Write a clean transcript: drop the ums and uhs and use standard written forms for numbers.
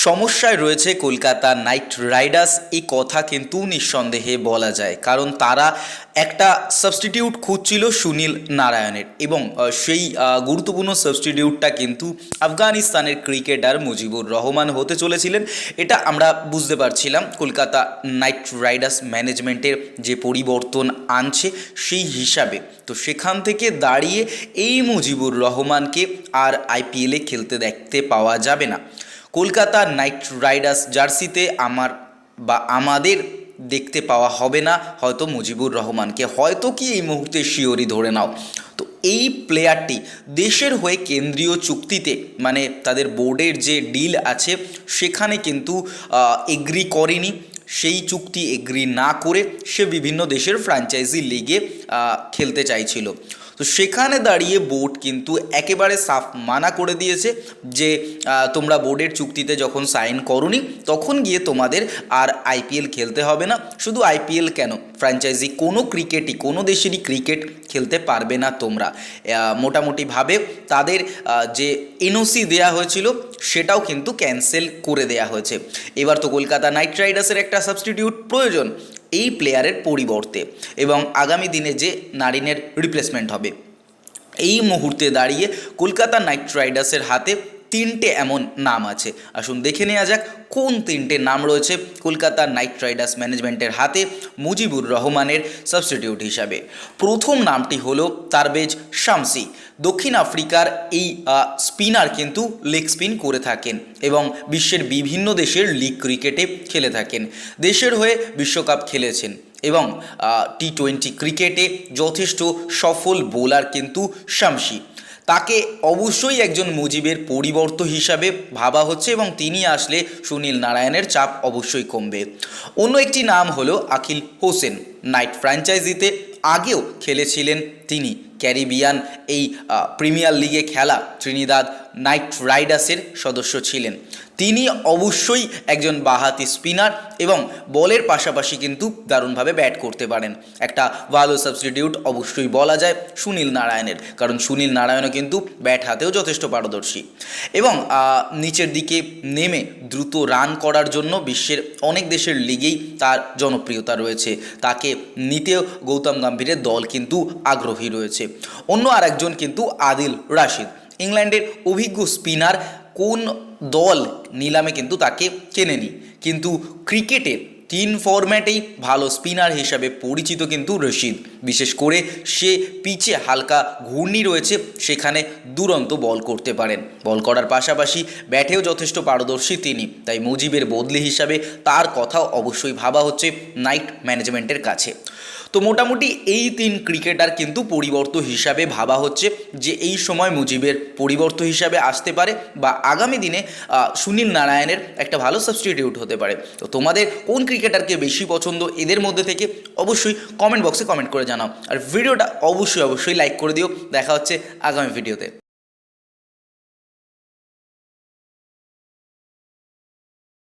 সমস্যায় রয়েছে Kolkata night Riders এই কথা কিন্তু নিঃসন্দেহে বলা যায়, কারণ তারা একটা সাবস্টিটিউট খুঁজছিল সুনীল নারায়ণের এবং সেই গুরুত্বপূর্ণ সাবস্টিটিউটটা কিন্তু আফগানিস্তানের ক্রিকেটার মুজিবুর রহমান হতে চলেছিলেন। এটা আমরা বুঝতে পারছিলাম কলকাতা নাইট রাইডার্স ম্যানেজমেন্টের যে পরিবর্তন আনছে সেই হিসাবে। তো সেখান থেকে দাঁড়িয়ে এই মুজিবুর রহমানকে আর আইপিএলে খেলতে দেখতে পাওয়া যাবে না। কলকাতা নাইট রাইডার্স জার্সিতে আমাদের দেখতে পাওয়া হবে না হয়তো মুজিবুর রহমানকে, হয়তো কি এই মুহূর্তে শিওরি ধরে নাও। তো এই প্লেয়ারটি দেশের হয়ে কেন্দ্রীয় চুক্তিতে, মানে তাদের বোর্ডের যে ডিল আছে সেখানে কিন্তু এগ্রি করেনি। সেই চুক্তি এগ্রি না করে সে বিভিন্ন দেশের ফ্র্যাঞ্চাইজি লিগে খেলতে চাইছিল। তো সেখানে দাঁড়িয়ে বোর্ড কিন্তু একেবারে সাফ মানা করে দিয়েছে যে তোমরা বোর্ডের চুক্তিতে যখন সাইন করোনি তখন গিয়ে তোমাদের আর আইপিএল খেলতে হবে না। শুধু আইপিএল কেন, ফ্র্যাঞ্চাইজি কোনো ক্রিকেটই, কোনো দেশেরই ক্রিকেট খেলতে পারবে না তোমরা। মোটামুটিভাবে তাদের যে এনওসি দেয়া হয়েছিল সেটাও কিন্তু ক্যান্সেল করে দেয়া হয়েছে। এবার তো কলকাতা নাইট রাইডার্সের একটা সাবস্টিটিউট প্রয়োজন এই প্লেয়ারের পরিবর্তে, এবং আগামী দিনে যে নারিনের রিপ্লেসমেন্ট হবে। এই মুহূর্তে দাঁড়িয়ে কলকাতা নাইট রাইডার্সের হাতে তিনটে এমন নাম আছে। আসুন দেখে নেওয়া যাক কোন তিনটে নাম রয়েছে কলকাতা নাইট রাইডার্স ম্যানেজমেন্টের হাতে মুজিবুর রহমানের সাবস্টিটিউট হিসাবে। প্রথম নামটি হলো তারবেজ শামসি। দক্ষিণ আফ্রিকার এই স্পিনার কিন্তু লেগ স্পিন করে থাকেন এবং বিশ্বের বিভিন্ন দেশের লিগ ক্রিকেটে খেলে থাকেন। দেশের হয়ে বিশ্বকাপ খেলেছেন এবং টি-20 ক্রিকেটে যথেষ্ট সফল বোলার কিন্তু শামসি। তাকে অবশ্যই একজন মুজিবের পরিবর্তন হিসাবে ভাবা হচ্ছে এবং তিনি আসলে সুনীল নারায়ণের চাপ অবশ্যই কমবে। অন্য একটি নাম হলো আকিল হোসেন। নাইট ফ্র্যাঞ্চাইজিতে আগেও খেলেছিলেন তিনি, ক্যারিবিয়ান এই প্রিমিয়ার লিগে খেলা ত্রিনিদাদ নাইট রাইডার্সের সদস্য ছিলেন। তিনি অবশ্যই একজন বাঁহাতি স্পিনার এবং বলের পাশাপাশি কিন্তু দারুণভাবে ব্যাট করতে পারেন। একটা ভালো সাবস্টিটিউট অবশ্যই বলা যায় সুনীল নারায়ণের, কারণ সুনীল নারায়ণও কিন্তু ব্যাট হাতেও যথেষ্ট পারদর্শী এবং নিচের দিকে নেমে দ্রুত রান করার জন্য বিশ্বের অনেক দেশের লিগেই তার জনপ্রিয়তা রয়েছে। তাকে নিতেও গৌতম গম্ভীরের দল কিন্তু আগ্রহী রয়েছে। অন্য আরেকজন কিন্তু আদিল রাশিদ, ইংল্যান্ডের অভিজ্ঞ স্পিনার। কোন দল নিলামে কিন্তু তাকে কেনেনি, কিন্তু ক্রিকেটের 3 ফরম্যাটেই ভালো স্পিনার হিসাবে পরিচিত কিন্তু রশিদ। বিশেষ করে সে পিচে হালকা ঘূর্ণি রয়েছে, সেখানে দুরন্ত বল করতে পারেন। বল করার পাশাপাশি ব্যাটেও যথেষ্ট পারদর্শী তিনি, তাই মুজিবের বদলি হিসাবে তার কথাও অবশ্যই ভাবা হচ্ছে নাইট ম্যানেজমেন্টের কাছে। তো মোটামুটি এই 3 ক্রিকেটার কিন্তু পরিবর্তন হিসাবে ভাবা হচ্ছে যে এই সময় মুজিবের পরিবর্তন হিসাবে আসতে পারে বা আগামী দিনে সুনীল নারায়ণের একটা ভালো সাবস্টিটিউট হতে পারে। তো তোমাদের কোন ক্রিকেটারকে বেশি পছন্দ এদের মধ্যে থেকে অবশ্যই কমেন্ট বক্সে কমেন্ট করে জানাও, আর ভিডিওটা অবশ্যই লাইক করে দিও। দেখা হচ্ছে আগামী ভিডিওতে।